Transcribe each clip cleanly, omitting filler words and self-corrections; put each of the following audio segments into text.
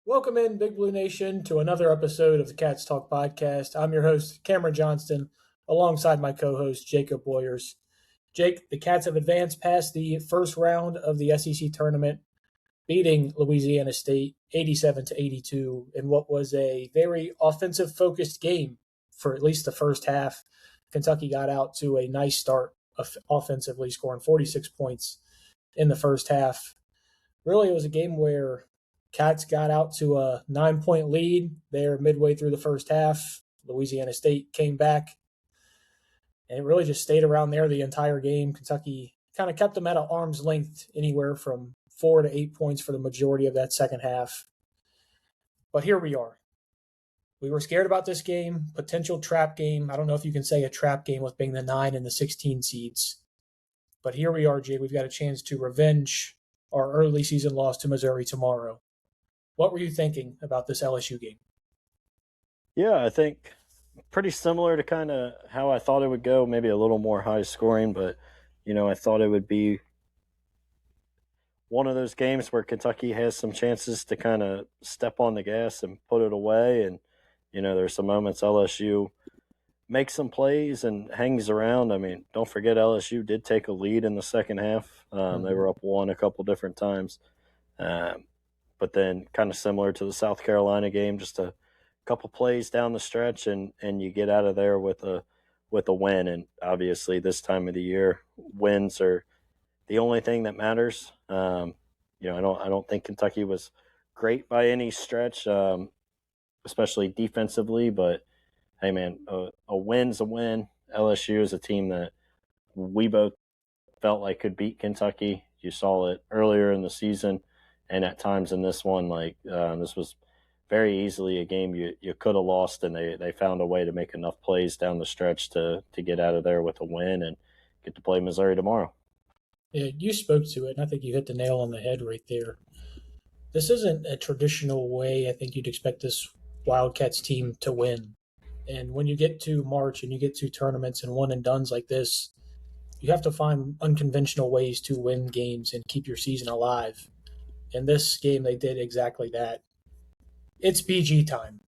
Welcome in, Big Blue Nation, to another episode of the Cats Talk podcast. I'm your host, Cameron Johnston, alongside my co-host, Jacob Boyers. Jake, the Cats have advanced past the first round of the SEC tournament, beating Louisiana State 87-82 in what was a very offensive-focused game for at least the first half. Kentucky got out to a nice start offensively, scoring 46 points in the first half. Really, it was a game where Cats got out to a 9-point lead there midway through the first half. Louisiana State came back, and it really just stayed around there the entire game. Kentucky kind of kept them at an arm's length, anywhere from 4 to 8 points for the majority of that second half. But here we are. We were scared about this game, potential trap game. I don't know if you can say a trap game with being the 9 and the 16 seeds. But here we are, Jay. We've got a chance to revenge our early season loss to Missouri tomorrow. What were you thinking about this LSU game? Yeah, I think pretty similar to kind of how I thought it would go, maybe a little more high scoring, but, I thought it would be one of those games where Kentucky has some chances to kind of step on the gas and put it away. And, there's some moments LSU makes some plays and hangs around. I mean, don't forget LSU did take a lead in the second half. They were up 1 a couple different times. But then kind of similar to the South Carolina game, just a couple plays down the stretch and you get out of there with a win. And obviously this time of the year, wins are the only thing that matters. I don't think Kentucky was great by any stretch, especially defensively, but hey man, a win's a win. LSU is a team that we both felt like could beat Kentucky. You saw it earlier in the season. And at times in this one, this was very easily a game you could have lost, and they found a way to make enough plays down the stretch to get out of there with a win and get to play Missouri tomorrow. Yeah, you spoke to it, and I think you hit the nail on the head right there. This isn't a traditional way I think you'd expect this Wildcats team to win. And when you get to March and you get to tournaments and one-and-dones like this, you have to find unconventional ways to win games and keep your season alive. In this game, they did exactly that. It's BG time.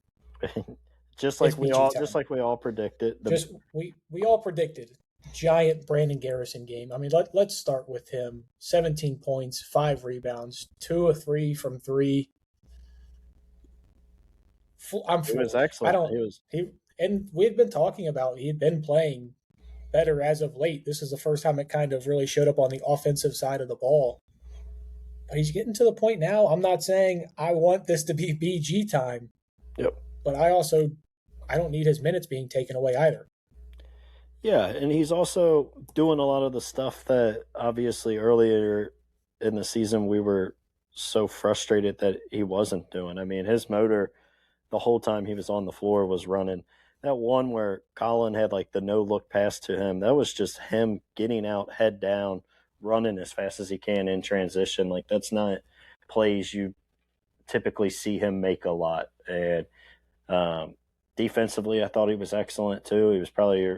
just like we all predicted. We all predicted giant Brandon Garrison game. I mean, let's start with him. 17 points, 5 rebounds, 2 of 3 from 3. I'm He was excellent. And we had been talking about he had been playing better as of late. This is the first time it kind of really showed up on the offensive side of the ball. But he's getting to the point now. I'm not saying I want this to be BG time. Yep. But I don't need his minutes being taken away either. Yeah, and he's also doing a lot of the stuff that obviously earlier in the season we were so frustrated that he wasn't doing. I mean, his motor the whole time he was on the floor was running. That one where Colin had like the no-look pass to him, that was just him getting out, head down, running as fast as he can in transition. Like, that's not plays you typically see him make a lot. And defensively, I thought he was excellent too. He was probably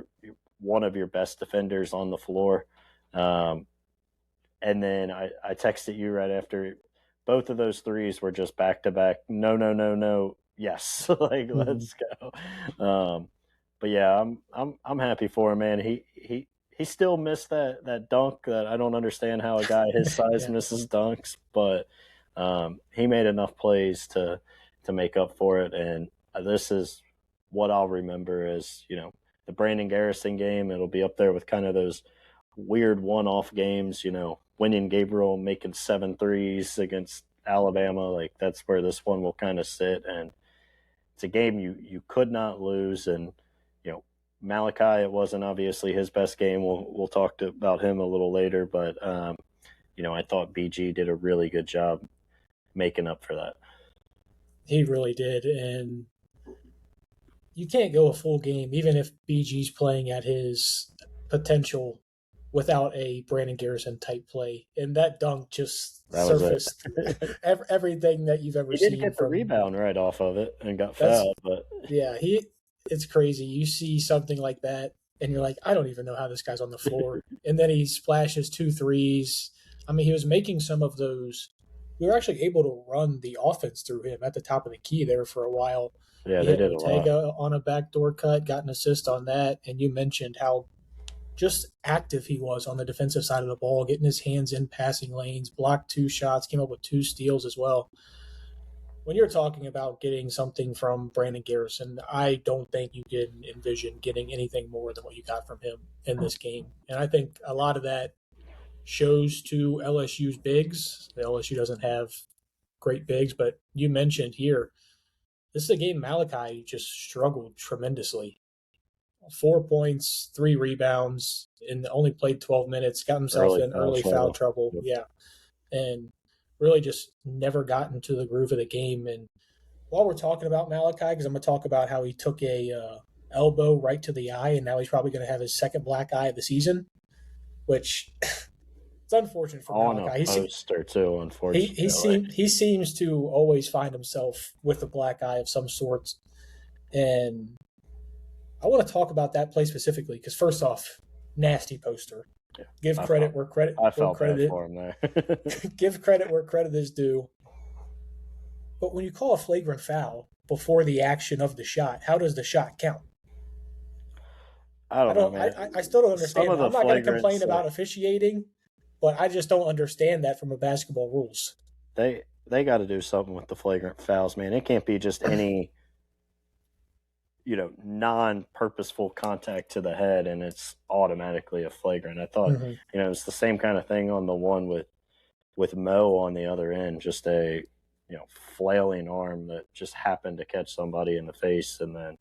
one of your best defenders on the floor. And then I texted you right after. Both of those threes were just back-to-back. No. Yes. Let's go. But yeah, I'm happy for him, man. He still missed that dunk that I don't understand how a guy his size misses dunks, but he made enough plays to make up for it. And this is what I'll remember as, the Brandon Garrison game. It'll be up there with kind of those weird one-off games, winning Gabriel making 7 threes against Alabama. Like, that's where this one will kind of sit. And it's a game you could not lose. And, Malachi, it wasn't obviously his best game. We'll talk about him a little later, but I thought BG did a really good job making up for that. He really did, and you can't go a full game, even if BG's playing at his potential, without a Brandon Garrison type play. And that dunk just surfaced everything that you've ever seen. He did get the rebound right off of it and got fouled, but yeah, it's crazy. You see something like that, and you're like, I don't even know how this guy's on the floor. And then he splashes 2 threes. I mean, he was making some of those we were actually able to run the offense through him at the top of the key there for a while. Yeah, He they hit did a lot. Ortega on a backdoor cut, got an assist on that, and you mentioned how just active he was on the defensive side of the ball, getting his hands in passing lanes, blocked 2 shots, came up with 2 steals as well. When you're talking about getting something from Brandon Garrison, I don't think you can envision getting anything more than what you got from him in this game. And I think a lot of that shows to LSU's bigs. The LSU doesn't have great bigs, but you mentioned here, this is a game Malachi just struggled tremendously. 4 points, 3 rebounds, and only played 12 minutes, got himself Early in foul early foul trouble. trouble. Yep. Yeah. And really just never got into the groove of the game. And while we're talking about Malachi, because I'm going to talk about how he took a elbow right to the eye, and now he's probably going to have his second black eye of the season, which it's unfortunate for On a Malachi. poster too, unfortunately. He seems to always find himself with a black eye of some sort, and I want to talk about that play specifically because first off, nasty poster. Yeah, Give credit where credit I felt credit bad for him there. give credit where credit is due. But when you call a flagrant foul before the action of the shot, how does the shot count? I don't know, man. I still don't understand. Some of the I'm not going to complain flagrants, about officiating, but I just don't understand that from a basketball rules. they got to do something with the flagrant fouls, man. It can't be just any non-purposeful contact to the head and it's automatically a flagrant. I thought it's the same kind of thing on the one with Mo on the other end, just a flailing arm that just happened to catch somebody in the face. And then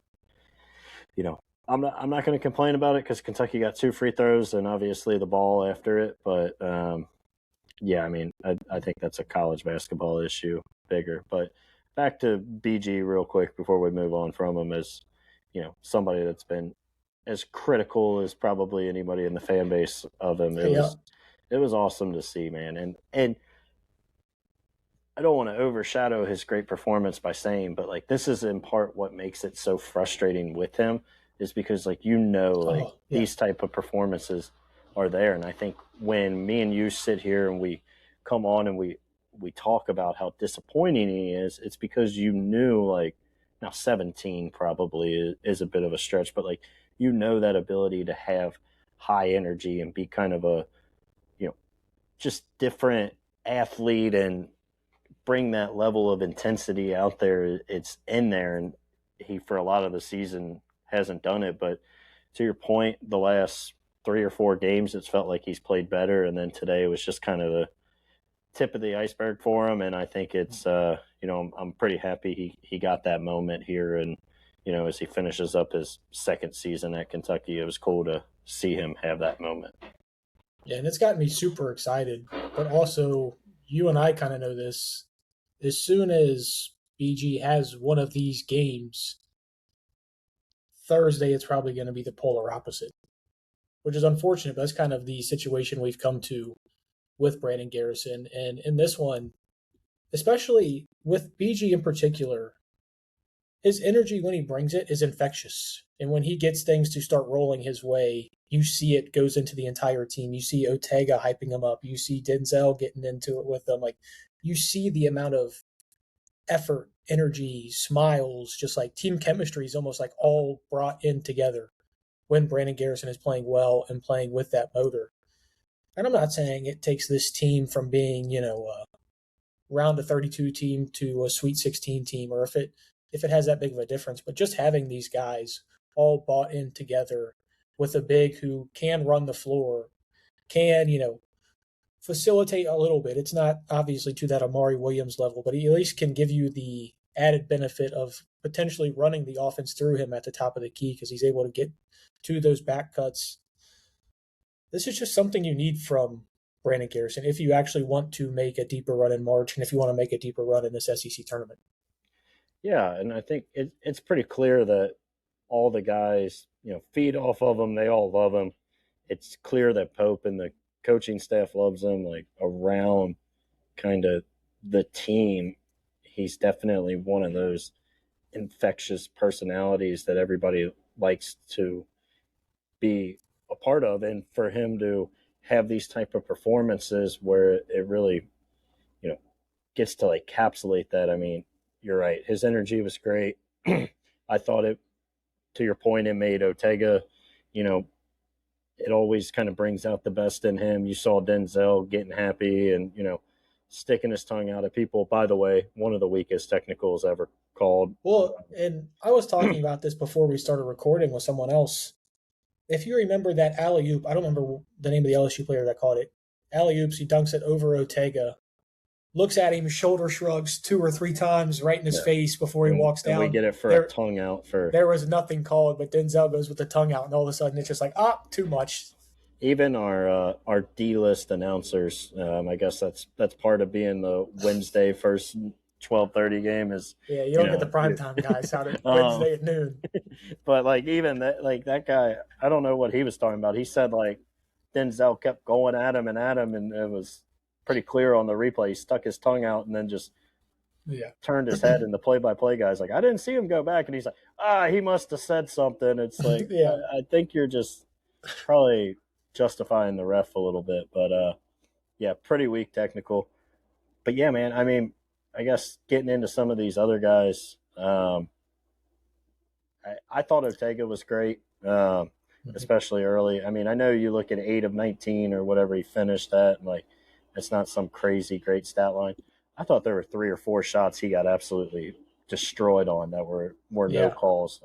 I'm not going to complain about it because Kentucky got 2 free throws and obviously the ball after it, but yeah, I mean, I think that's a college basketball issue bigger. But back to BG real quick before we move on from him, as somebody that's been as critical as probably anybody in the fan base of him. It was awesome to see, man. And I don't want to overshadow his great performance by saying, but like this is in part what makes it so frustrating with him is because these type of performances are there. And I think when me and you sit here and we come on and we talk about how disappointing he is, it's because you knew now 17 probably is a bit of a stretch, but that ability to have high energy and be kind of a, just different athlete and bring that level of intensity out there. It's in there. And he, for a lot of the season, hasn't done it. But to your point, the last 3 or 4 games, it's felt like he's played better. And then today was just kind of the tip of the iceberg for him. And I think it's, I'm pretty happy he got that moment here. And, as he finishes up his second season at Kentucky, it was cool to see him have that moment. Yeah, and it's gotten me super excited. But also, you and I kind of know this. As soon as BG has one of these games, Thursday it's probably going to be the polar opposite, which is unfortunate, but that's kind of the situation we've come to with Brandon Garrison. And in this one, especially with BG in particular, his energy when he brings it is infectious. And when he gets things to start rolling his way, you see it goes into the entire team. You see Ortega hyping him up. You see Denzel getting into it with them. You see the amount of effort, energy, smiles, just like team chemistry is almost like all brought in together when Brandon Garrison is playing well and playing with that motor. And I'm not saying it takes this team from being, a round of 32 team to a Sweet 16 team, or if it has that big of a difference, but just having these guys all bought in together with a big who can run the floor, can, facilitate a little bit. It's not obviously to that Amari Williams level, but he at least can give you the added benefit of potentially running the offense through him at the top of the key because he's able to get to those back cuts. This is just something you need from Brandon Garrison if you actually want to make a deeper run in March and if you want to make a deeper run in this SEC tournament. Yeah, and I think it's pretty clear that all the guys, feed off of him. They all love him. It's clear that Pope and the coaching staff loves him, around kind of the team. He's definitely one of those infectious personalities that everybody likes to be a part of. And for him to have these type of performances where it really, gets to like encapsulate that. I mean, you're right. His energy was great. I thought it, to your point, it made Ortega, you know, it always kind of brings out the best in him. You saw Denzel getting happy and, you know, sticking his tongue out at people. By the way, one of the weakest technicals ever called. Well, and I was talking about this before we started recording with someone else. If you remember that alley oop, I don't remember the name of the LSU player that called it. Alley oops, he dunks it over Ortega, looks at him, shoulder shrugs 2 or 3 times right in his face before he walks down. And we get it for a tongue out. There was nothing called, but Denzel goes with the tongue out, and all of a sudden it's just like, too much. Even our D-list announcers, I guess that's part of being the Wednesday first 12:30 game is you don't get the primetime guys out at Wednesday at noon. But like even that guy, I don't know what he was talking about. He said like Denzel kept going at him, and it was pretty clear on the replay. He stuck his tongue out and then just turned his head, and the play-by-play guy's like, I didn't see him go back, and he's like, he must have said something. It's like, I think you're just probably justifying the ref a little bit, but pretty weak technical. But yeah, man, I mean, I guess getting into some of these other guys, I thought Ortega was great, especially early. I mean, I know you look at 8 of 19 or whatever he finished at, and like it's not some crazy great stat line. I thought there were 3 or 4 shots he got absolutely destroyed on that were no calls,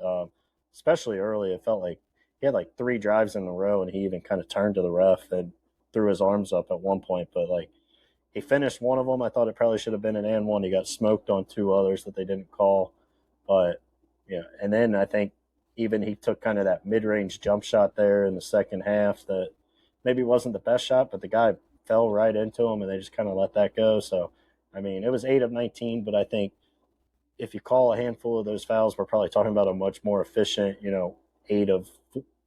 especially early. It felt like he had like 3 drives in a row, and he even kind of turned to the ref and threw his arms up at one point. But like he finished one of them. I thought it probably should have been an and one. He got smoked on 2 others that they didn't call. But and then I think even he took kind of that mid-range jump shot there in the second half that maybe wasn't the best shot, but the guy fell right into him, and they just kind of let that go. So, I mean, it was 8 of 19, but I think if you call a handful of those fouls, we're probably talking about a much more efficient, 8 of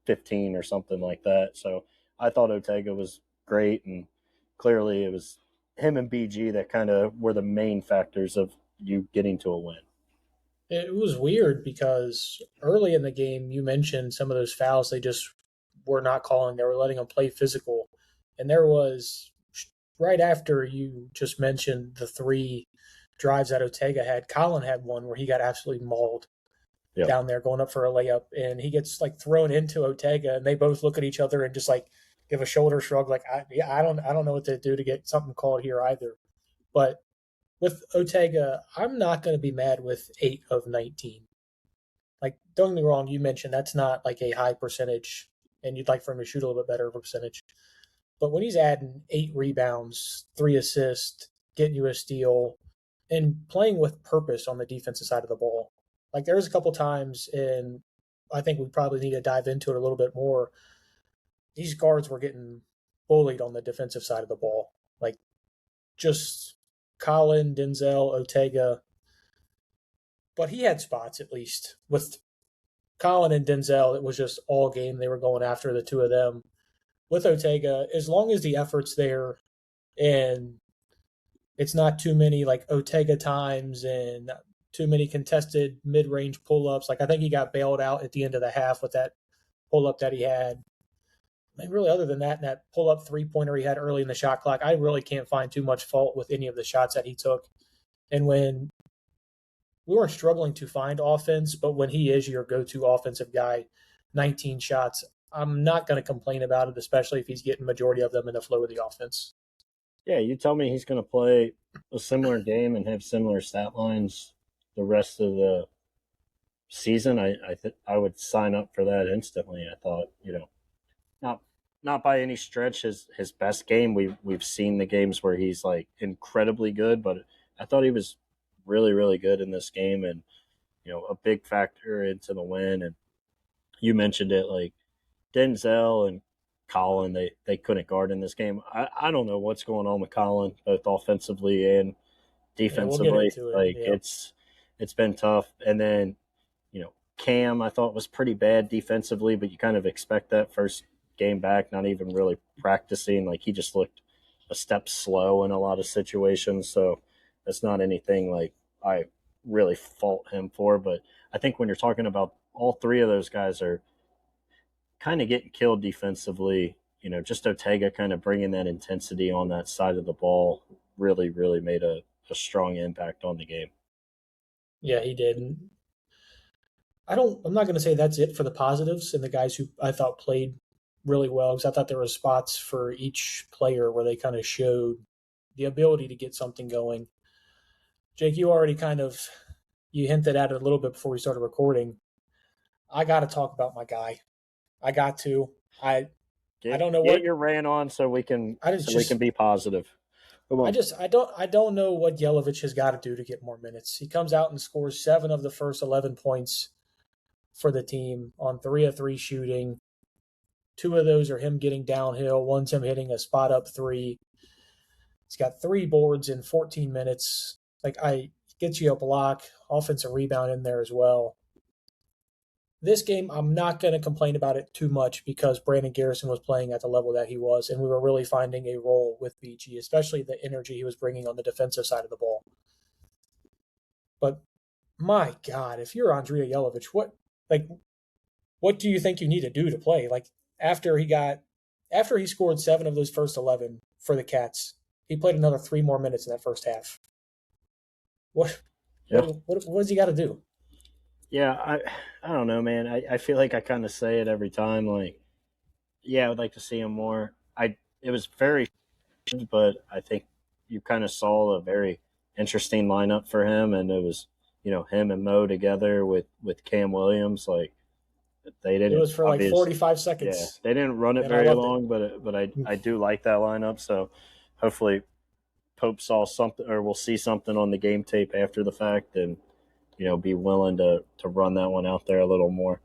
15 or something like that. So I thought Ortega was great, and clearly it was him and BG that kind of were the main factors of you getting to a win. It was weird because early in the game, you mentioned some of those fouls they just were not calling. They were letting them play physical. And there was, right after you just mentioned the 3 drives that Ortega had, Colin had one where he got absolutely mauled down there going up for a layup. And he gets like thrown into Ortega, and they both look at each other and just like give a shoulder shrug like, I don't know what to do to get something called here either. But with Ortega, I'm not going to be mad with 8 of 19. Like, don't get me wrong, you mentioned that's not like a high percentage, and you'd like for him to shoot a little bit better of a percentage. But when he's adding 8 rebounds, 3 assists, getting you a steal, and playing with purpose on the defensive side of the ball, like there's a couple times, and I think we probably need to dive into it a little bit more. These guards were getting bullied on the defensive side of the ball. Like, just Colin, Denzel, Ortega. But he had spots, at least. With Colin and Denzel, it was just all game. They were going after the 2 of them. With Ortega, as long as the effort's there and it's not too many like Ortega times and too many contested mid-range pull-ups. Like I think he got bailed out at the end of the half with that pull-up that he had. I mean, really, other than that, and that pull-up 3-pointer he had early in the shot clock, I really can't find too much fault with any of the shots that he took. And when we weren't struggling to find offense, but when he is your go-to offensive guy, 19 shots, I'm not going to complain about it, especially if he's getting majority of them in the flow of the offense. Yeah, you tell me he's going to play a similar game and have similar stat lines the rest of the season, I would sign up for that instantly. I thought, not by any stretch his best game. We've seen the games where he's like incredibly good, but I thought he was really, really good in this game, and a big factor into the win. And you mentioned it, like Denzel and Colin, they couldn't guard in this game. I don't know what's going on with Colin, both offensively and defensively. It's been tough. And then, Cam, I thought was pretty bad defensively, but you kind of expect that first game back, not even really practicing. Like he just looked a step slow in a lot of situations. So that's not anything like I really fault him for. But I think when you're talking about all 3 of those guys are kind of getting killed defensively, just Ortega kind of bringing that intensity on that side of the ball really, really made a a strong impact on the game. Yeah, he did. I'm not going to say that's it for the positives and the guys who I thought played really well, because I thought there were spots for each player where they kind of showed the ability to get something going. Jake, you already you hinted at it a little bit before we started recording. I got to talk about my guy. I got to. I don't know Get what your rant on so we can be positive. Come on. I don't know what Yelovich has got to do to get more minutes. He comes out and scores 7 of the first 11 points for the team on 3 of 3 shooting. 2 of those are him getting downhill. One's him hitting a spot up 3. He's got 3 boards in 14 minutes. Gets you a block, offensive rebound in there as well. This game, I'm not going to complain about it too much because Brandon Garrison was playing at the level that he was, and we were really finding a role with BG, especially the energy he was bringing on the defensive side of the ball. But my God, if you're Andrea Yelovich, what do you think you need to do to play? After he scored 7 of those first 11 for the Cats, he played another 3 more minutes in that first half. What does he got to do? Yeah, I don't know, man. I feel like I kind of say it every time. I would like to see him more. It was very, but I think you kind of saw a very interesting lineup for him, and it was him and Mo together with Cam Williams. They didn't. It was for 45 seconds. Yeah, they didn't run it very long, but I do like that lineup. So hopefully Pope saw something, or we'll see something on the game tape after the fact, and be willing to run that one out there a little more.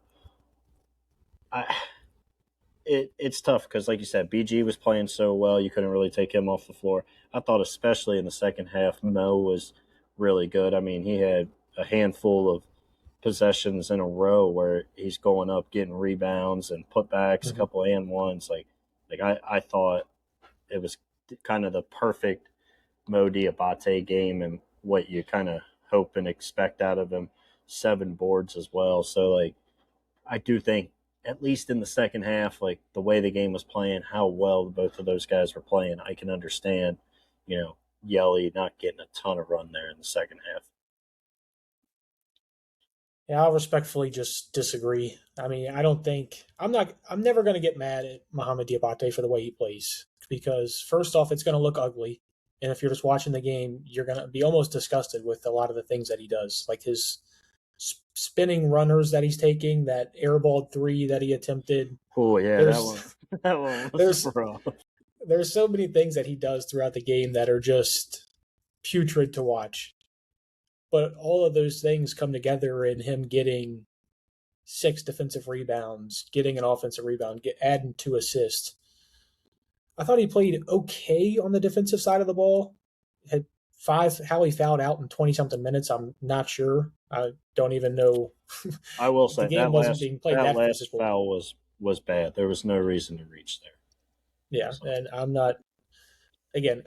It's tough because, like you said, BG was playing so well, you couldn't really take him off the floor. I thought especially in the second half, Mo was really good. I mean, he had a handful of possessions in a row where he's going up, getting rebounds and putbacks, a couple and ones. I thought it was kind of the perfect Mo Diabate game and what you kind of hope and expect out of him. 7 boards as well. So I do think at least in the second half, the way the game was playing, how well both of those guys were playing, I can understand, Yelly not getting a ton of run there in the second half. Yeah, I'll respectfully just disagree. I mean, I'm never going to get mad at Mohamed Diabate for the way he plays, because first off, it's going to look ugly. And if you're just watching the game, you're going to be almost disgusted with a lot of the things that he does, like his spinning runners that he's taking, that airballed 3 that he attempted. Oh, yeah, that one was rough. There's so many things that he does throughout the game that are just putrid to watch. But all of those things come together in him getting 6 defensive rebounds, getting an offensive rebound, adding 2 assists. I thought he played okay on the defensive side of the ball. Had 5, how he fouled out in 20-something minutes, I'm not sure. I don't even know. I will say the game wasn't being played that last foul was bad. There was no reason to reach there. Yeah, so. And I'm not. Again,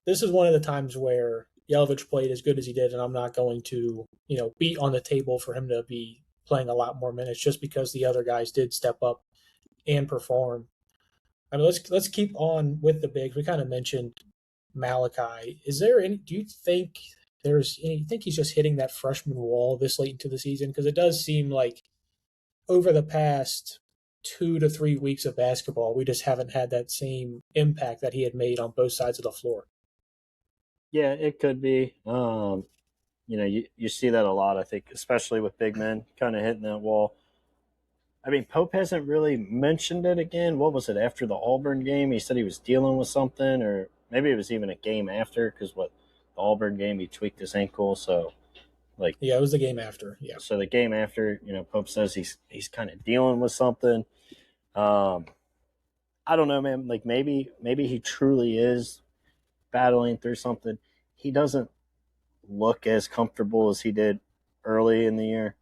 this is one of the times where Yelovich played as good as he did, and I'm not going to beat on the table for him to be playing a lot more minutes just because the other guys did step up and perform. I mean, let's keep on with the bigs. We kind of mentioned Malachi. Do you think you think he's just hitting that freshman wall this late into the season? Because it does seem like over the past 2 to 3 weeks of basketball, we just haven't had that same impact that he had made on both sides of the floor. Yeah, it could be. You see that a lot, I think, especially with big men kind of hitting that wall. I mean, Pope hasn't really mentioned it again. What was it, after the Auburn game? He said he was dealing with something, or maybe it was even a game after, because the Auburn game, he tweaked his ankle. So, yeah, it was the game after. Yeah. So the game after, Pope says he's kind of dealing with something. I don't know, man. Maybe he truly is battling through something. He look as comfortable as he did early in the year.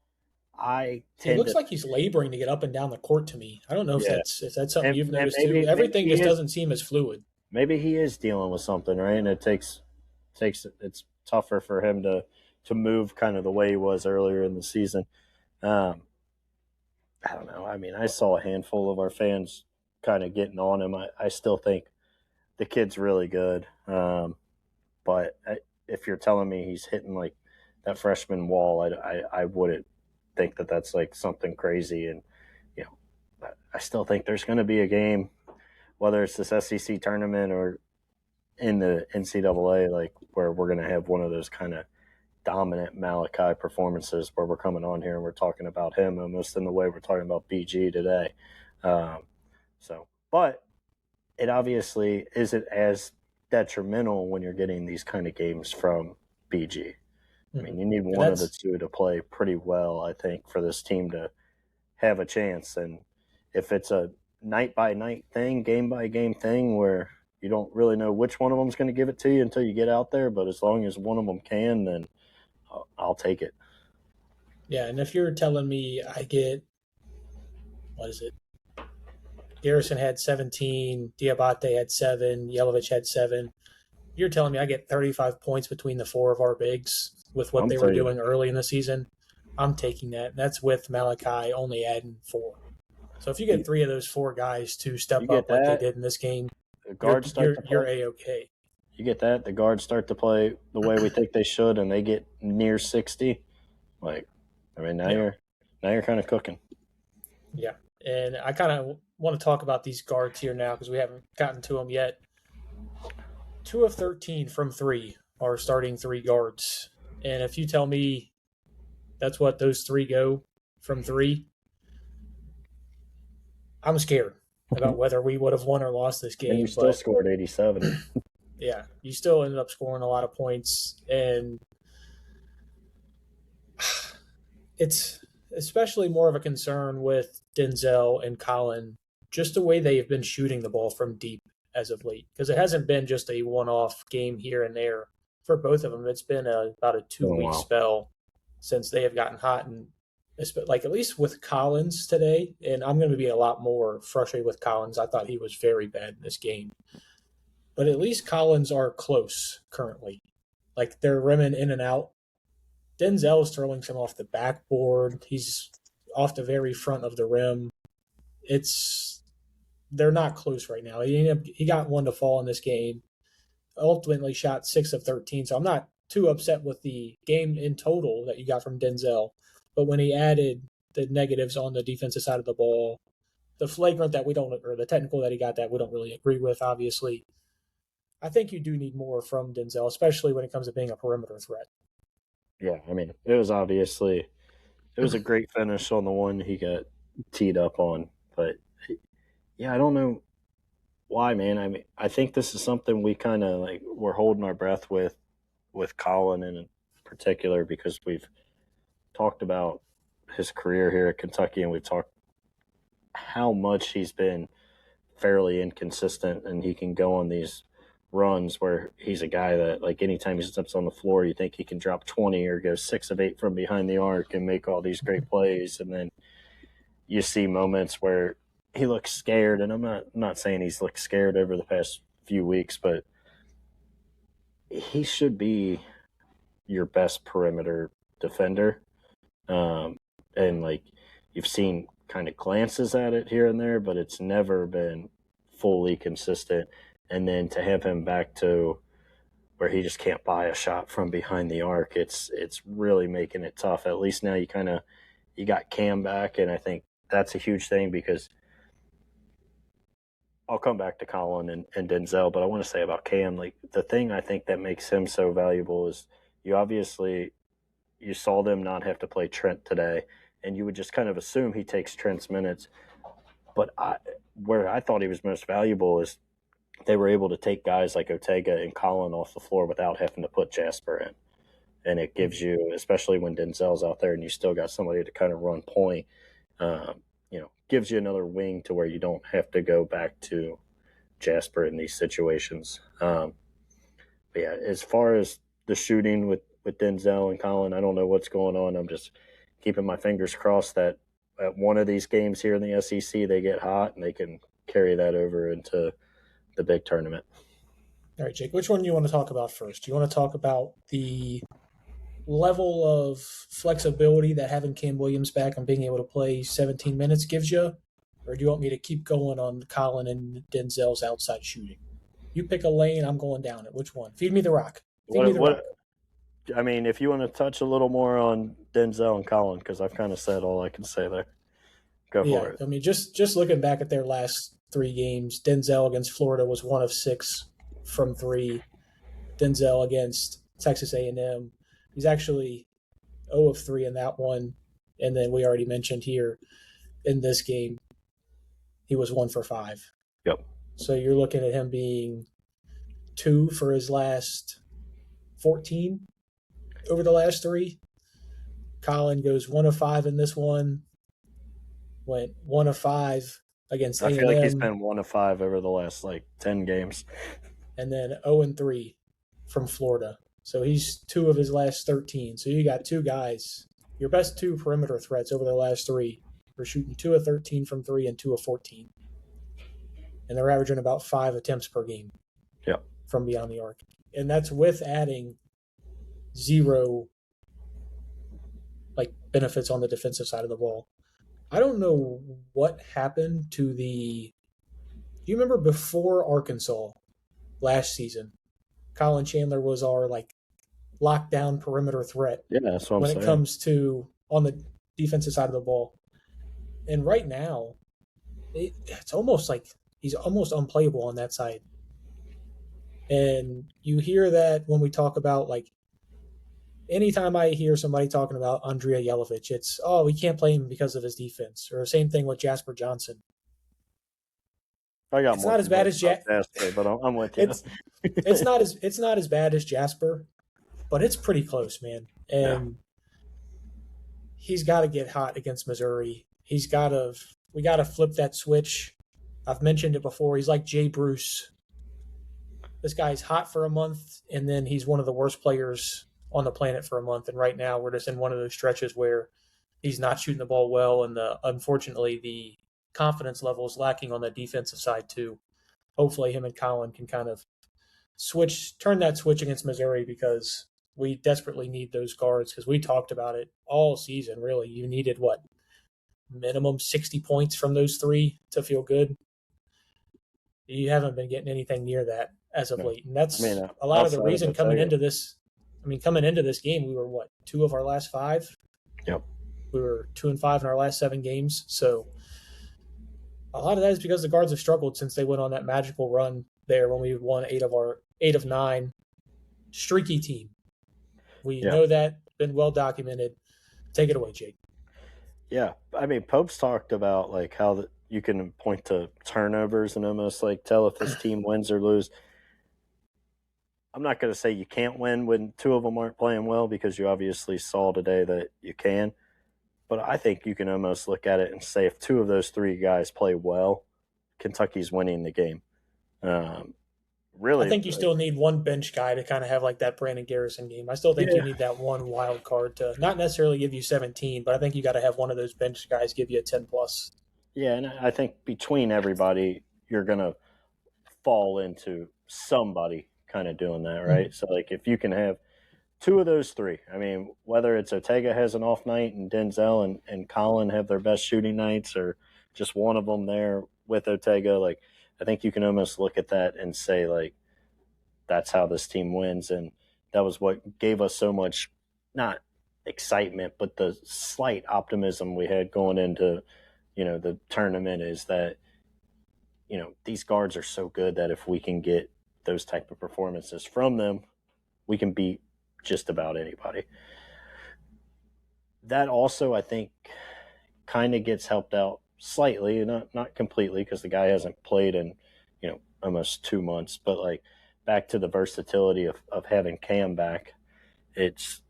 It looks like he's laboring to get up and down the court to me. I don't know if that's something you've noticed too. Everything just doesn't seem as fluid. Maybe he is dealing with something, right? And it's tougher for him to move kind of the way he was earlier in the season. I don't know. I mean, I saw a handful of our fans kind of getting on him. I still think the kid's really good. But if you're telling me he's hitting like that freshman wall, I wouldn't think that that's like something crazy. And you know, I still think there's going to be a game, whether it's this SEC tournament or in the NCAA, like where we're going to have one of those kind of dominant Malachi performances where we're coming on here and we're talking about him almost in the way we're talking about BG today. But it obviously isn't as detrimental when you're getting these kind of games from BG. I mean, you need one of the two to play pretty well, I think, for this team to have a chance. And if it's a night-by-night thing, game-by-game thing where you don't really know which one of them is going to give it to you until you get out there, but as long as one of them can, then I'll take it. Yeah, and if you're telling me I get, what is it? Garrison had 17, Diabate had 7, Yelovich had 7. You're telling me I get 35 points between the 4 of our bigs with what they were doing early in the season? I'm taking that. And that's with Malachi only adding 4. So if you get 3 of those 4 guys to step up like they did in this game, you're A-okay. You get that, the guards start to play the way we think they should, and they get near 60. Like, I mean, now you're kind of cooking. Yeah, and I kind of want to talk about these guards here now because we haven't gotten to them yet. 2 of 13 from 3 are starting 3 guards. And if you tell me that's what those 3 go from 3, I'm scared about whether we would have won or lost this game. And you still scored 87. Yeah, you still ended up scoring a lot of points. And it's especially more of a concern with Denzel and Colin, just the way they've been shooting the ball from deep as of late. Because it hasn't been just a one-off game here and there for both of them. It's been about a 2-week spell since they have gotten hot. And like at least with Collins today, and I'm going to be a lot more frustrated with Collins. I thought he was very bad in this game. But at least Collins are close currently. Like they're rimming in and out. Denzel's throwing some off the backboard. He's off the very front of the rim. They're not close right now. He got one to fall in this game. Ultimately shot 6 of 13. So I'm not too upset with the game in total that you got from Denzel. But when he added the negatives on the defensive side of the ball, the flagrant that or the technical that he got that we don't really agree with, obviously, I think you do need more from Denzel, especially when it comes to being a perimeter threat. Yeah, I mean, it was a great finish on the one he got teed up on. But, yeah, I don't know why, man. I mean, I think this is something we kind of, like, we're holding our breath with Colin in particular because we've talked about his career here at Kentucky and we've talked how much he's been fairly inconsistent and he can go on these runs where he's a guy that, like, anytime he steps on the floor, you think he can drop 20 or go 6 of 8 from behind the arc and make all these great plays. And then you see moments where he looks scared. And I'm not saying he's looked scared over the past few weeks, but he should be your best perimeter defender. And, like, you've seen kind of glances at it here and there, but it's never been fully consistent. And then to have him back to where he just can't buy a shot from behind the arc, it's really making it tough. At least now you got Cam back, and I think that's a huge thing because I'll come back to Colin and Denzel, but I want to say about Cam, like the thing I think that makes him so valuable is you saw them not have to play Trent today, and you would just kind of assume he takes Trent's minutes. But where I thought he was most valuable is they were able to take guys like Ortega and Colin off the floor without having to put Jasper in. And it gives you, especially when Denzel's out there and you still got somebody to kind of run point, gives you another wing to where you don't have to go back to Jasper in these situations. But yeah, as far as the shooting with Denzel and Colin, I don't know what's going on. I'm just keeping my fingers crossed that at one of these games here in the SEC, they get hot and they can carry that over into the big tournament. All right, Jake, which one do you want to talk about first? Do you want to talk about the level of flexibility that having Cam Williams back and being able to play 17 minutes gives you? Or do you want me to keep going on Colin and Denzel's outside shooting? You pick a lane, I'm going down it. Which one? Feed me the rock. I mean, if you want to touch a little more on Denzel and Colin, because I've kind of said all I can say there. Go for Yeah, it. I mean, just looking back at their last three games, Denzel against Florida was 1 of 6 from three. Denzel against Texas A&M, he's actually 0 of 3 in that one. And then we already mentioned here in this game, he was 1 for 5. Yep. So you're looking at him being 2 for his last 14 over the last three. Colin goes 1 of 5 in this one. Went 1 of 5 against I feel like he's A&M, been 1 of 5 over the last 10 games. and then 0 and 3 from Florida. So he's 2 of his last 13. So you got two guys, your best two perimeter threats over the last three. We're shooting 2 of 13 from three and 2 of 14. And they're averaging about 5 attempts per game. Yep. From beyond the arc. And that's with adding 0 benefits on the defensive side of the ball. I don't know what happened to the. Do you remember before Arkansas last season? Colin Chandler was our lockdown perimeter threat. Yeah, that's what I'm when saying. It comes to on the defensive side of the ball. And right now, it's almost like he's almost unplayable on that side. And you hear that when we talk about anytime I hear somebody talking about Andrea Jelovic, it's, we can't play him because of his defense. Or same thing with Jasper Johnson. I got It's more not as bad as Jasper, but I'm with you. It's not as bad as Jasper, but it's pretty close, man. And he's got to get hot against Missouri. We got to flip that switch. I've mentioned it before. He's like Jay Bruce. This guy's hot for a month, and then he's one of the worst players on the planet for a month. And right now, we're just in one of those stretches where he's not shooting the ball well, and unfortunately, the confidence level is lacking on the defensive side too. Hopefully, him and Colin can kind of turn that switch against Missouri, because we desperately need those guards, because we talked about it all season, really. You needed minimum 60 points from those three to feel good. You haven't been getting anything near that as of late. And that's a lot of the reason coming into this. Coming into this game, we were 2 of our last 5? Yep. We were 2 and 5 in our last 7 games. So a lot of that is because the guards have struggled since they went on that magical run there when we won 8 of 9. Streaky team. We know that, been well documented. Take it away, Jake. Yeah, Pope's talked about how you can point to turnovers and almost tell if this team wins or lose. I'm not going to say you can't win when 2 of them aren't playing well, because you obviously saw today that you can. But I think you can almost look at it and say if 2 of those 3 guys play well, Kentucky's winning the game. Really, I think you still need one bench guy to kind of have that Brandon Garrison game. I still think you need that one wild card to not necessarily give you 17, but I think you got to have one of those bench guys give you a 10 plus. Yeah, and I think between everybody, you're going to fall into somebody kind of doing that, right? Mm-hmm. So, if you can have 2 of those 3, whether it's Ortega has an off night and Denzel and Colin have their best shooting nights, or just one of them there with Ortega, I think you can almost look at that and say, that's how this team wins. And that was what gave us so much, not excitement, but the slight optimism we had going into, the tournament, is that, these guards are so good that if we can get those type of performances from them, we can beat just about anybody. That also, I think, kind of gets helped out slightly, not completely, because the guy hasn't played in, almost 2 months. But back to the versatility of having Cam back, it's,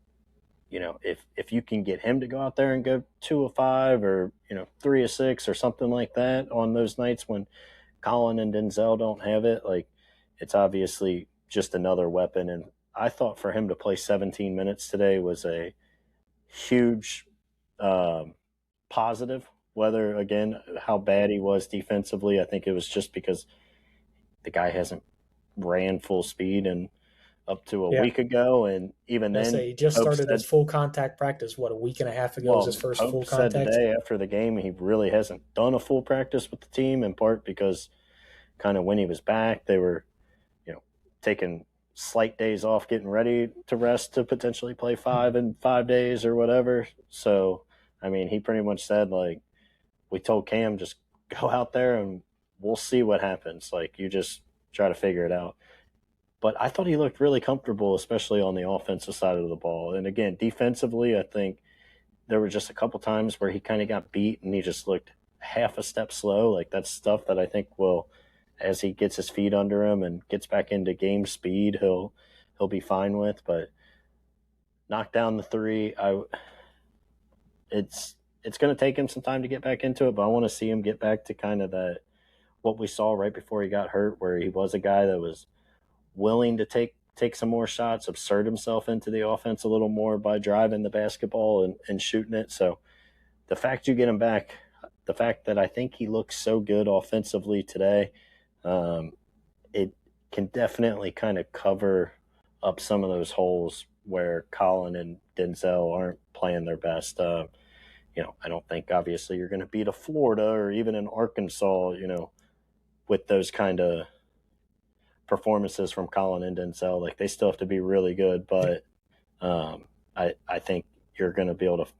if you can get him to go out there and go 2 of 5 or 3 of 6 or something like that on those nights when Colin and Denzel don't have it, it's obviously just another weapon. And I thought for him to play 17 minutes today was a huge positive. Whether, again, how bad he was defensively, I think it was just because the guy hasn't ran full speed and up to a week ago, and even then he just started his full contact practice. A week and a half ago was his first full contact. Said today after the game he really hasn't done a full practice with the team, in part because kind of when he was back they were taking slight days off getting ready to rest to potentially play 5 or whatever. So, I mean, he pretty much said, like, we told Cam, just go out there and we'll see what happens. Like, you just try to figure it out. But I thought he looked really comfortable, especially on the offensive side of the ball. And again, defensively, I think there were just a couple times where he kind of got beat and he just looked half a step slow. Like, that's stuff that I think will, as he gets his feet under him and gets back into game speed, he'll be fine with. But knock down the three. It's going to take him some time to get back into it, but I want to see him get back to kind of that what we saw right before he got hurt, where he was a guy that was willing to take some more shots, absurd himself into the offense a little more by driving the basketball and shooting it. So the fact you get him back, the fact that I think he looks so good offensively today, it can definitely kind of cover up some of those holes where Colin and Denzel aren't playing their best. I don't think obviously you're going to beat a Florida or even an Arkansas, with those kind of performances from Colin and Denzel. Like, they still have to be really good, but I think you're going to be able to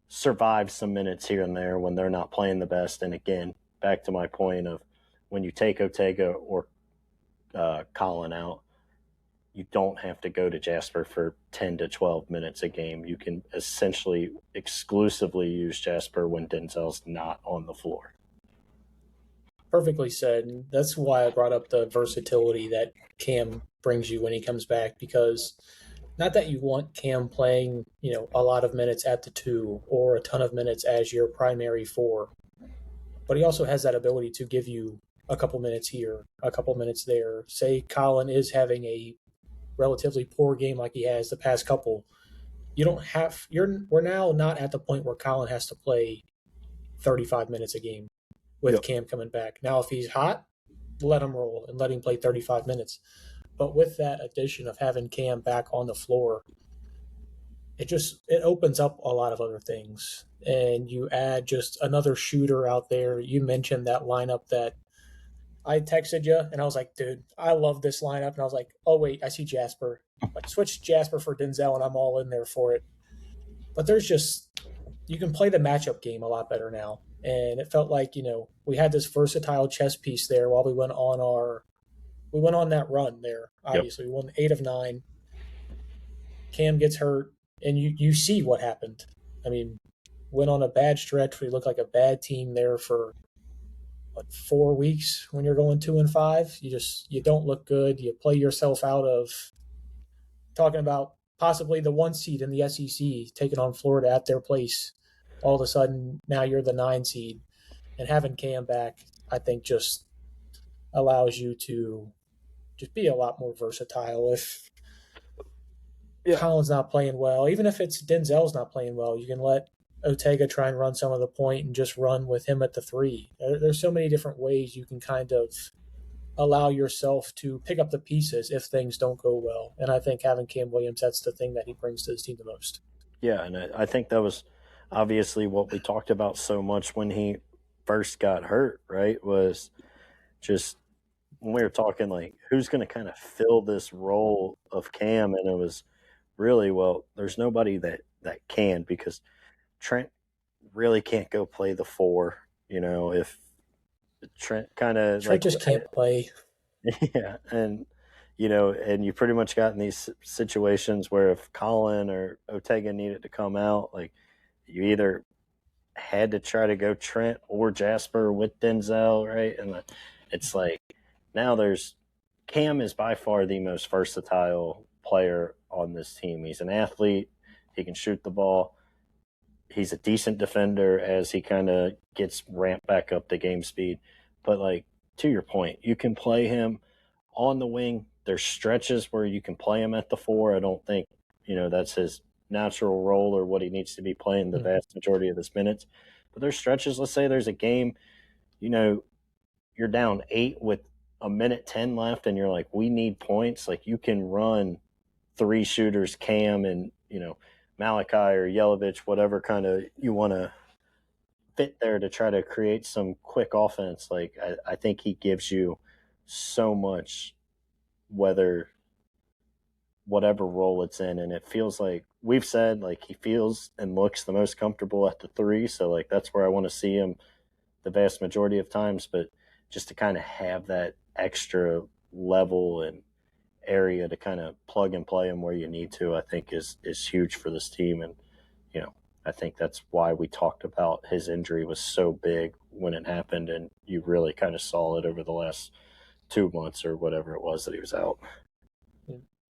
survive some minutes here and there when they're not playing the best. And again, back to my point of when you take Ortega or Colin out, you don't have to go to Jasper for 10 to 12 minutes a game. You can essentially exclusively use Jasper when Denzel's not on the floor. Perfectly said. And that's why I brought up the versatility that Cam brings you when he comes back, because not that you want Cam playing, a lot of minutes at the 2 or a ton of minutes as your primary 4, but he also has that ability to give you a couple minutes here, a couple minutes there. Say Colin is having a relatively poor game like he has the past couple. We're now not at the point where Colin has to play 35 minutes a game with Cam coming back. Now, if he's hot, let him roll and let him play 35 minutes. But with that addition of having Cam back on the floor, it opens up a lot of other things. And you add just another shooter out there. You mentioned that lineup that I texted you, and I was like, dude, I love this lineup. And I was like, oh, wait, I see Jasper. Like, switch Jasper for Denzel, and I'm all in there for it. But you can play the matchup game a lot better now. And it felt like, we had this versatile chess piece there while we went on that run there. Obviously, we won 8 of 9. Cam gets hurt, and you see what happened. I mean, went on a bad stretch. We looked like a bad team there for 4 weeks. When you're going 2-5, you don't look good. You play yourself out of talking about possibly the 1 seed in the SEC taking on Florida at their place. All of a sudden, now you're the 9 seed, and having Cam back, I think, just allows you to just be a lot more versatile. If Colin's not playing well, even if it's Denzel's not playing well, you can let Ortega try and run some of the point and just run with him at the 3. There's so many different ways you can kind of allow yourself to pick up the pieces if things don't go well. And I think having Cam Williams, that's the thing that he brings to his team the most. Yeah, and I think that was obviously what we talked about so much when he first got hurt, right? Was just when we were talking, like, who's going to kind of fill this role of Cam? And it was really, well, there's nobody that can, because Trent really can't go play the 4, if Trent kind of just can't play. Yeah, and and you pretty much got in these situations where if Colin or Ortega needed to come out, like, you either had to try to go Trent or Jasper with Denzel, right? And it's like now Cam is by far the most versatile player on this team. He's an athlete. He can shoot the ball. He's a decent defender as he kind of gets ramped back up to game speed. But, like, to your point, you can play him on the wing. There's stretches where you can play him at the 4. I don't think, that's his natural role or what he needs to be playing the vast majority of his minutes. But there's stretches, let's say there's a game, you're down 8 with a minute 10 left and you're like, we need points. Like, you can run 3 shooters, Cam and, Malachi or Yelovich, whatever kind of you want to fit there to try to create some quick offense. Like, I think he gives you so much, whether whatever role it's in. And it feels like we've said, like, he feels and looks the most comfortable at the 3. So, like, that's where I want to see him the vast majority of times. But just to kind of have that extra level and area to kind of plug and play him where you need to, I think is huge for this team. And, I think that's why we talked about his injury was so big when it happened. And you really kind of saw it over the last 2 months or whatever it was that he was out.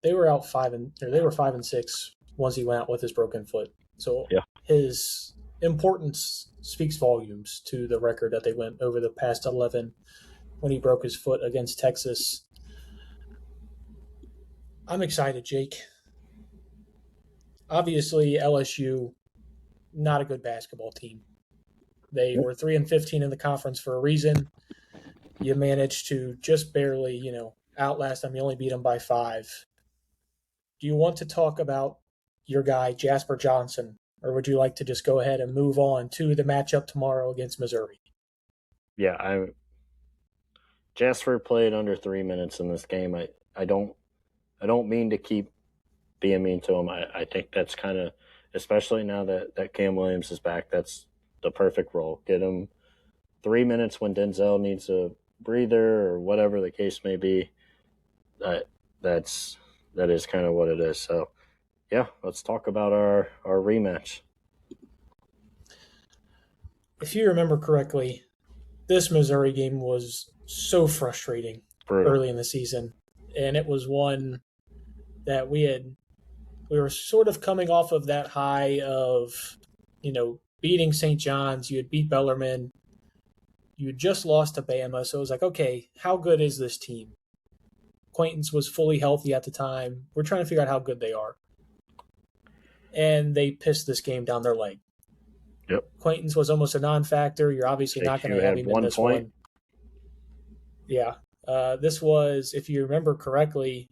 They were out 5-6 once he went out with his broken foot. So his importance speaks volumes to the record that they went over the past 11 when he broke his foot against Texas. I'm excited, Jake. Obviously, LSU, not a good basketball team. They were 3-15 in the conference for a reason. You managed to just barely, outlast them. You only beat them by 5. Do you want to talk about your guy, Jasper Johnson, or would you like to just go ahead and move on to the matchup tomorrow against Missouri? Yeah, Jasper played under 3 minutes in this game. I don't mean to keep being mean to him. I think that's kind of, especially now that Cam Williams is back, that's the perfect role. Get him 3 minutes when Denzel needs a breather or whatever the case may be. That is kind of what it is. So, yeah, let's talk about our rematch. If you remember correctly, this Missouri game was so frustrating early in the season. And it was one that we were sort of coming off of that high of, beating St. John's. You had beat Bellarmine. You had just lost to Bama. So it was like, okay, how good is this team? Quaintance was fully healthy at the time. We're trying to figure out how good they are. And they pissed this game down their leg. Yep. Quaintance was almost a non-factor. You're obviously not going to have him in this one. Yeah. This was, if you remember correctly,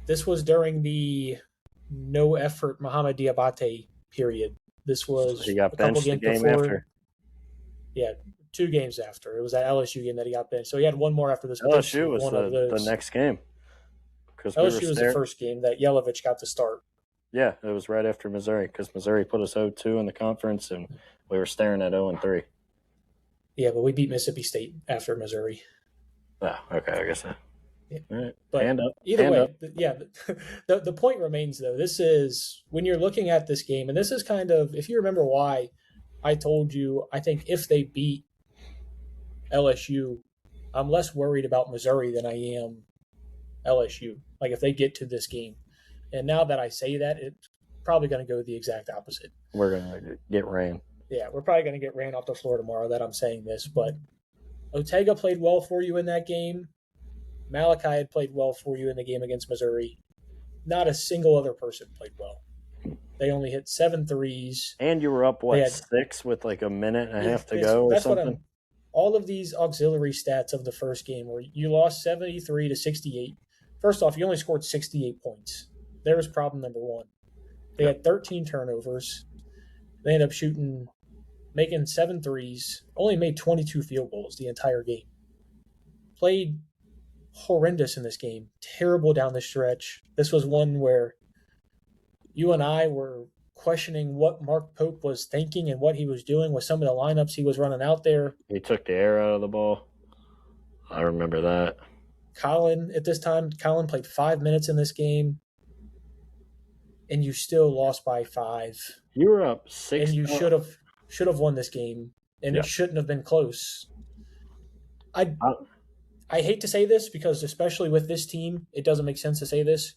this was during the no-effort Muhammad Diabate period. This was he got benched the game after. Yeah, 2 games after. It was that LSU game that he got benched. So he had one more after this. LSU was the next game. LSU was the first game that Yelovich got to start. Yeah, it was right after Missouri because Missouri put us 0-2 in the conference, and we were staring at 0-3. Yeah, but we beat Mississippi State after Missouri. Oh, okay, I guess so. Yeah. All right. But hand up. Either way, the point remains, though. This is, when you're looking at this game, and this is kind of, if you remember why I told you, I think if they beat LSU, I'm less worried about Missouri than I am LSU. Like, if they get to this game. And now that I say that, it's probably going to go the exact opposite. We're going to get ran. Yeah, we're probably going to get ran off the floor tomorrow that I'm saying this. But Ortega played well for you in that game. Malachi had played well for you in the game against Missouri. Not a single other person played well. They only hit 7 threes. And you were up, 6 with like a minute and a half to go or something? All of these auxiliary stats of the first game where you lost 73-68. First off, you only scored 68 points. There's problem number 1. They had 13 turnovers. They ended up making 7 threes, only made 22 field goals the entire game. Played horrendous in this game. Terrible down the stretch. This was one where you and I were questioning what Mark Pope was thinking and what he was doing with some of the lineups he was running out there. He took the air out of the ball. I remember that. Colin played 5 minutes in this game, and you still lost by 5. You were up 6. And you should have won this game, and it shouldn't have been close. I hate to say this because, especially with this team, it doesn't make sense to say this.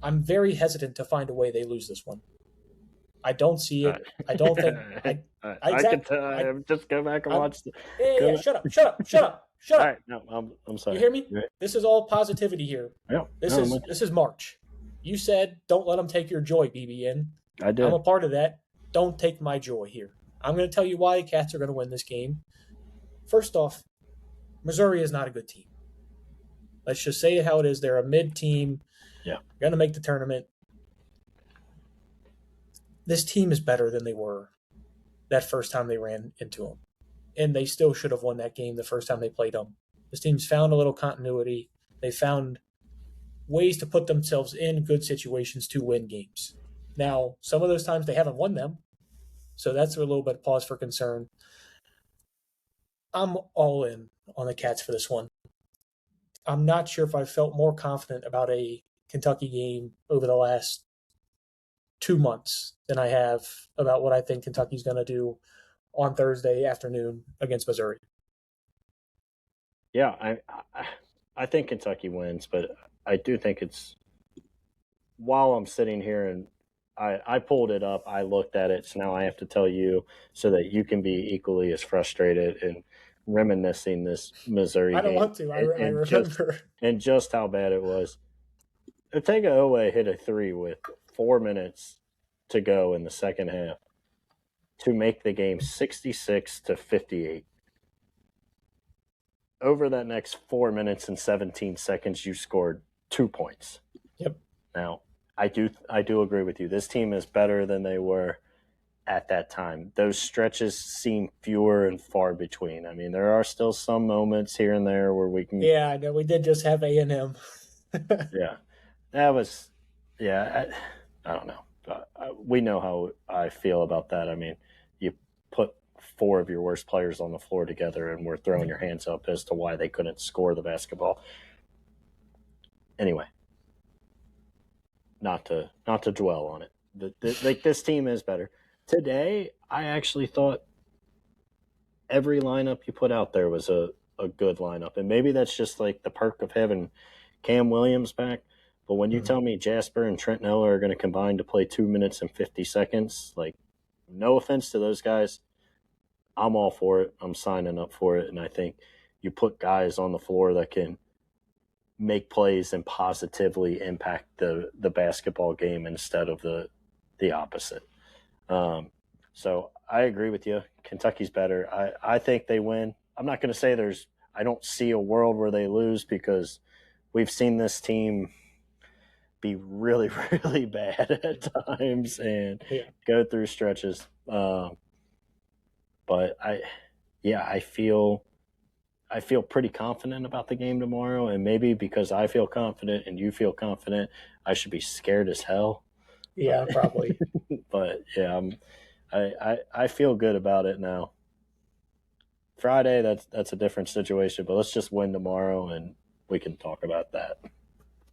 I'm very hesitant to find a way they lose this one. I don't see it. I don't think. I can tell. Just go back and watch. Yeah. Shut up. All right, no, I'm sorry. You hear me? This is all positivity here. Yeah. This is March. You said don't let them take your joy, BBN. I did. I'm a part of that. Don't take my joy here. I'm going to tell you why Cats are going to win this game. First off, Missouri is not a good team. Let's just say it how it is. They're a mid-team. Yeah. Going to make the tournament. This team is better than they were that first time they ran into them. And they still should have won that game the first time they played them. This team's found a little continuity. They found ways to put themselves in good situations to win games. Now, some of those times they haven't won them, so that's a little bit of pause for concern. I'm all in on the Cats for this one. I'm not sure if I felt more confident about a Kentucky game over the last 2 months than I have about what I think Kentucky's going to do on Thursday afternoon against Missouri. Yeah, I think Kentucky wins, but I do think it's while I'm sitting here and I pulled it up, I looked at it, so now I have to tell you so that you can be equally as frustrated and reminiscing this Missouri game. I don't want to. I remember. Just how bad it was. Ortega Owe hit a three with 4 minutes to go in the second half to make the game 66-58. Over that next 4 minutes and 17 seconds, you scored 2 points. Yep. Now, I do agree with you. This team is better than they were at that time. Those stretches seem fewer and far between. I mean, there are still some moments here and there where we can. Yeah, I know. We did just have A&M. Yeah, that was. Yeah, I don't know. We know how I feel about that. I mean, you put 4 of your worst players on the floor together, and we're throwing your hands up as to why they couldn't score the basketball. Anyway. Not to dwell on it. Like this team is better. Today, I actually thought every lineup you put out there was a good lineup. And maybe that's just like the perk of having Cam Williams back. But when you tell me Jasper and Trent Noah are going to combine to play 2 minutes and 50 seconds, like, no offense to those guys, I'm all for it. I'm signing up for it. And I think you put guys on the floor that can make plays and positively impact the basketball game instead of the opposite. So I agree with you. Kentucky's better. I think they win. I'm not going to say I don't see a world where they lose because we've seen this team be really, really bad at times and go through stretches. But I feel pretty confident about the game tomorrow, and maybe because I feel confident and you feel confident, I should be scared as hell. Yeah, probably. But yeah, I feel good about it now. Friday, that's a different situation, but let's just win tomorrow and we can talk about that.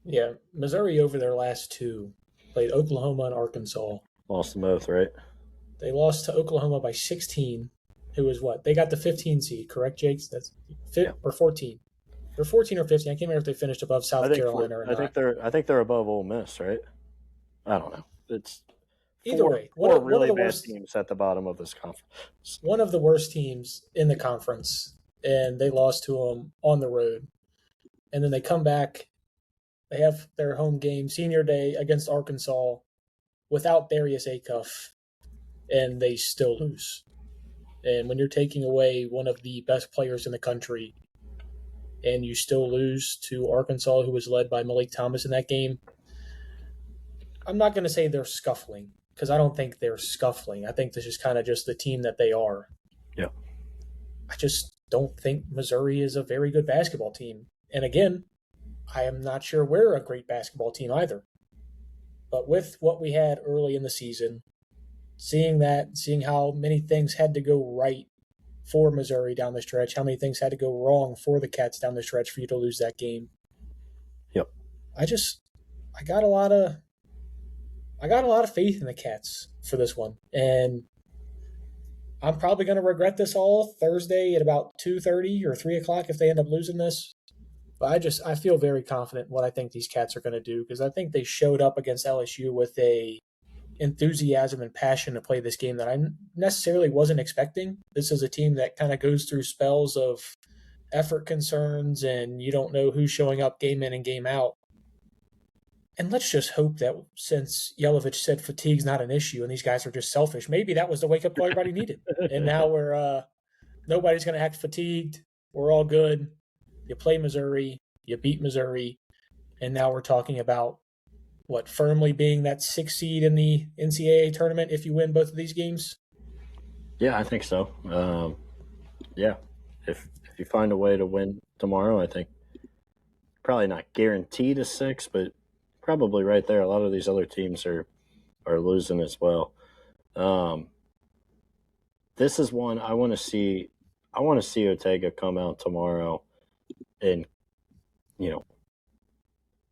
Yeah, Missouri over their last 2 played Oklahoma and Arkansas. Lost them both, right? They lost to Oklahoma by 16. Who was what? They got the 15 seed, correct, Jake? That's or 14. They're 14 or 15. I can't remember if they finished above South Carolina or not. I think they're above Ole Miss, right? I don't know. It's either way. Four really bad teams at the bottom of this conference. One of the worst teams in the conference, and they lost to them on the road. And then they come back. They have their home game, senior day, against Arkansas without Darius Acuff, and they still lose. And when you're taking away one of the best players in the country and you still lose to Arkansas, who was led by Malik Thomas in that game, I'm not going to say they're scuffling because I don't think they're scuffling. I think this is kind of just the team that they are. Yeah. I just don't think Missouri is a very good basketball team. And again, I am not sure we're a great basketball team either. But with what we had early in the season, seeing how many things had to go right for Missouri down the stretch, how many things had to go wrong for the Cats down the stretch for you to lose that game. Yep. I got a lot of faith in the Cats for this one. And I'm probably going to regret this all Thursday at about 2:30 or 3 o'clock if they end up losing this. But I feel very confident in what I think these Cats are going to do because I think they showed up against LSU with a enthusiasm and passion to play this game that I necessarily wasn't expecting. This is a team that kind of goes through spells of effort concerns and you don't know who's showing up game in and game out. And let's just hope that since Yelovich said fatigue's not an issue and these guys are just selfish, maybe that was the wake-up call everybody needed. And now nobody's going to act fatigued. We're all good. You play Missouri, you beat Missouri, and now we're talking about firmly being that 6th seed in the NCAA tournament if you win both of these games? Yeah, I think so. Yeah, if you find a way to win tomorrow, I think probably not guaranteed a 6, but probably right there. A lot of these other teams are losing as well. This is one I want to see. I want to see Ortega come out tomorrow and,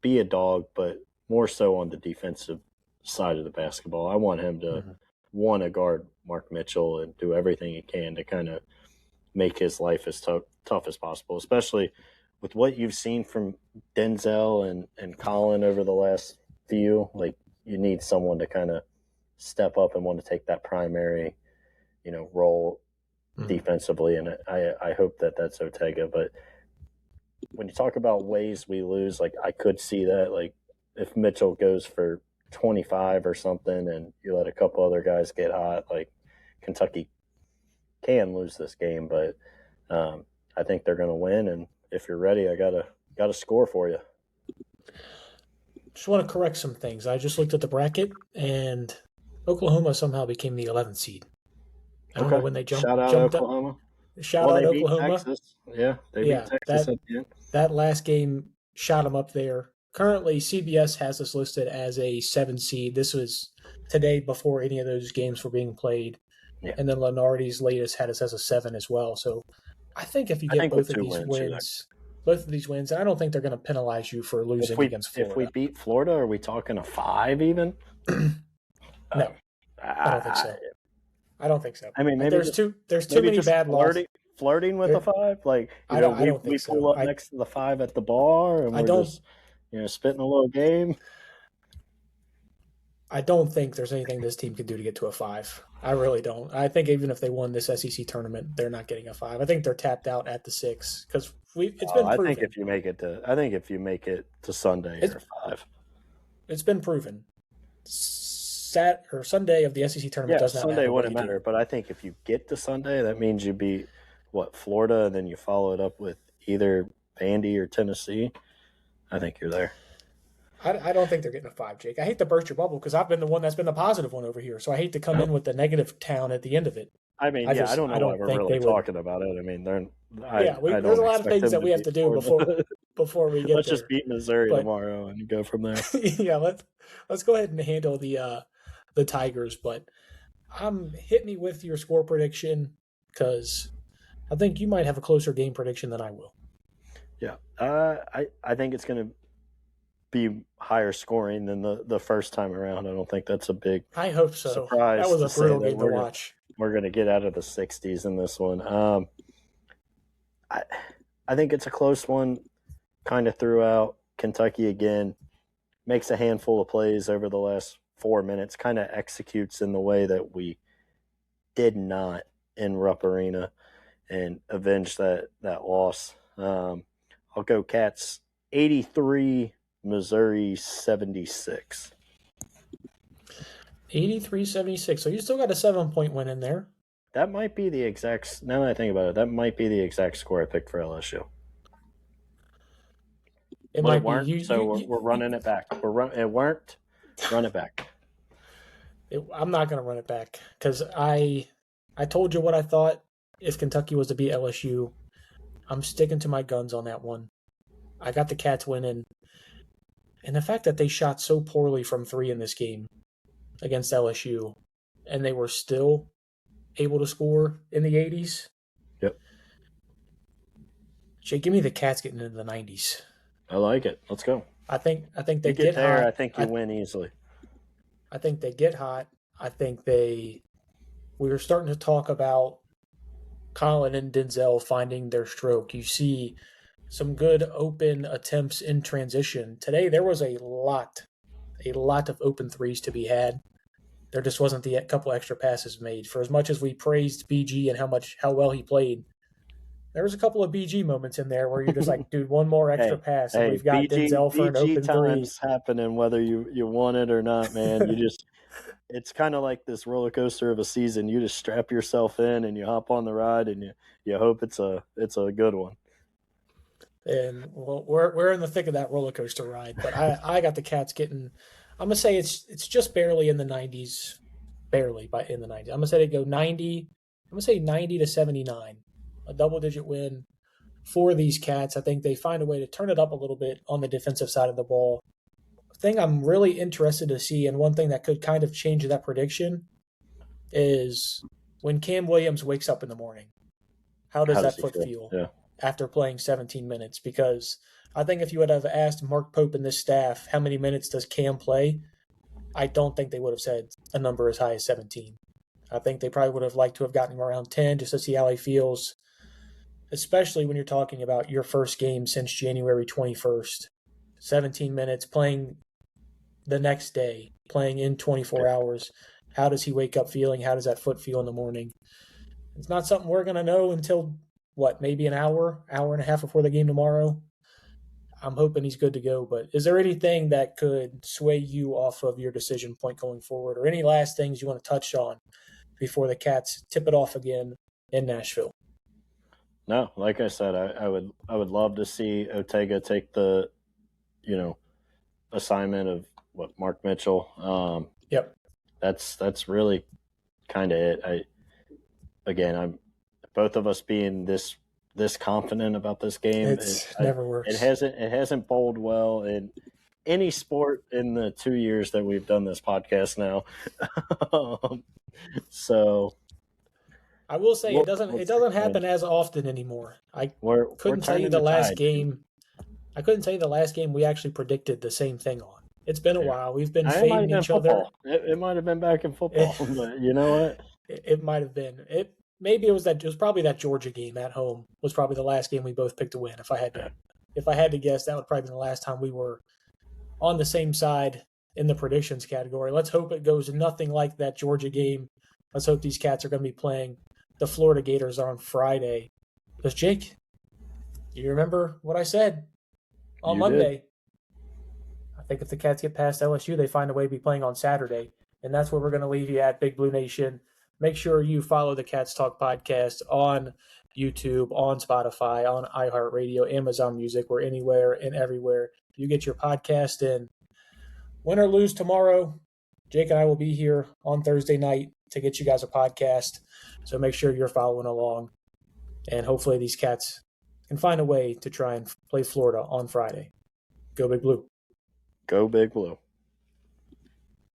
be a dog, but more so on the defensive side of the basketball. I want him to want to guard Mark Mitchell and do everything he can to kind of make his life as tough as possible, especially with what you've seen from Denzel and Colin over the last few. Like, you need someone to kind of step up and want to take that primary, role defensively, and I hope that that's Ortega. But when you talk about ways we lose, like, I could see that, like, if Mitchell goes for 25 or something and you let a couple other guys get hot, like, Kentucky can lose this game, but I think they're going to win. And if you're ready, I got a score for you. Just want to correct some things. I just looked at the bracket, and Oklahoma somehow became the 11th seed. I don't know when they jumped. Shout out jumped Oklahoma. Up. Shout out Oklahoma. Texas. Yeah, they beat Texas at the end. That last game shot them up there. Currently, CBS has us listed as a 7 seed. This was today before any of those games were being played. Yeah. And then Lenardi's latest had us as a 7 as well. So I think if you get both of these wins, and I don't think they're going to penalize you for losing against Florida. If we beat Florida, are we talking a 5 even? No, I don't think so. I don't think so. I mean, maybe there's too many bad losses. Flirting with a 5, like, I don't think we pull up next to the 5 at the bar, and we're just spitting a little game. I don't think there's anything this team can do to get to a 5. I really don't. I think even if they won this SEC tournament, they're not getting a 5. I think they're tapped out at the 6 because it's been proven. I think if you make it to Sunday, you're a 5. It's been proven. Sunday of the SEC tournament does not matter. Sunday wouldn't matter, but I think if you get to Sunday, that means you beat Florida, and then you follow it up with either Vandy or Tennessee. I think you're there. I don't think they're getting a 5, Jake. I hate to burst your bubble because I've been the one that's been the positive one over here. So I hate to come in with the negative town at the end of it. I mean, I don't know why we're really talking about it. I mean, there's a lot of things that we have to do before we get Let's just beat Missouri tomorrow and go from there. Yeah, let's go ahead and handle the Tigers. But hit me with your score prediction because I think you might have a closer game prediction than I will. Yeah, I think it's going to be higher scoring than the first time around. I don't think that's a big I hope so. Surprise. That was a brutal game to watch. We're going to get out of the 60s in this one. I think it's a close one kind of throughout. Kentucky, again, makes a handful of plays over the last 4 minutes, kind of executes in the way that we did not in Rupp Arena and avenge that loss. I'll go Cats 83, Missouri 76. 83-76. So you still got a 7-point win in there. That might be the exact. Now that I think about it, that might be the exact score I picked for LSU. It might be. We're running it back. It weren't. Run it back. I'm not going to run it back because I told you what I thought if Kentucky was to beat LSU. I'm sticking to my guns on that one. I got the Cats winning. And the fact that they shot so poorly from 3 in this game against LSU, and they were still able to score in the 80s. Yep. Jay, give me the Cats getting into the 90s. I like it. Let's go. I think they get there. hot. I think you win easily. I think they get hot. I think we were starting to talk about Colin and Denzel finding their stroke. You see some good open attempts in transition. Today there was a lot of open threes to be had. There just wasn't the couple extra passes made. For as much as we praised BG and how well he played, there was a couple of BG moments in there where you're just like, dude, one more extra pass, and we've got Denzel for an open three. Happening whether you want it or not, man. It's kind of like this roller coaster of a season. You just strap yourself in and you hop on the ride, and you hope it's a good one. And well, we're in the thick of that roller coaster ride. But I got the Cats getting. I'm gonna say it's just barely in the 90s, in the 90s. I'm gonna say they go 90. I'm gonna say 90 to 79, a double-digit win for these Cats. I think they find a way to turn it up a little bit on the defensive side of the ball. The thing I'm really interested to see, and one thing that could kind of change that prediction, is when Cam Williams wakes up in the morning. How does that foot feel after playing 17 minutes? Because I think if you would have asked Mark Pope and this staff how many minutes does Cam play, I don't think they would have said a number as high as 17. I think they probably would have liked to have gotten him around 10 just to see how he feels, especially when you're talking about your first game since January 21st. 17 minutes, playing the next day, playing in 24 hours. How does he wake up feeling? How does that foot feel in the morning? It's not something we're going to know until, maybe an hour and a half before the game tomorrow. I'm hoping he's good to go, but is there anything that could sway you off of your decision point going forward, or any last things you want to touch on before the Cats tip it off again in Nashville? No, like I said, I would love to see Ortega take the, assignment of Mark Mitchell. Yep. That's really kind of it. I'm both of us being this confident about this game. It never works. It hasn't bowled well in any sport in the 2 years that we've done this podcast now. So I will say it doesn't happen as often anymore. I couldn't tell you the last game we actually predicted the same thing on. It's been a while. We've been fading each other. It might have been back in football, but you know what? It might have been. It was probably that Georgia game at home was probably the last game we both picked to win. If I had to guess, that would probably be the last time we were on the same side in the predictions category. Let's hope it goes nothing like that Georgia game. Let's hope these Cats are going to be playing the Florida Gators on Friday. Because Jake, you remember what I said on Monday? Did. I think if the Cats get past LSU, they find a way to be playing on Saturday. And that's where we're going to leave you at, Big Blue Nation. Make sure you follow the Cats Talk podcast on YouTube, on Spotify, on iHeartRadio, Amazon Music, or anywhere and everywhere you get your podcast in. Win or lose tomorrow, Jake and I will be here on Thursday night to get you guys a podcast. So make sure you're following along. And hopefully these Cats can find a way to try and play Florida on Friday. Go Big Blue. Go Big Blue.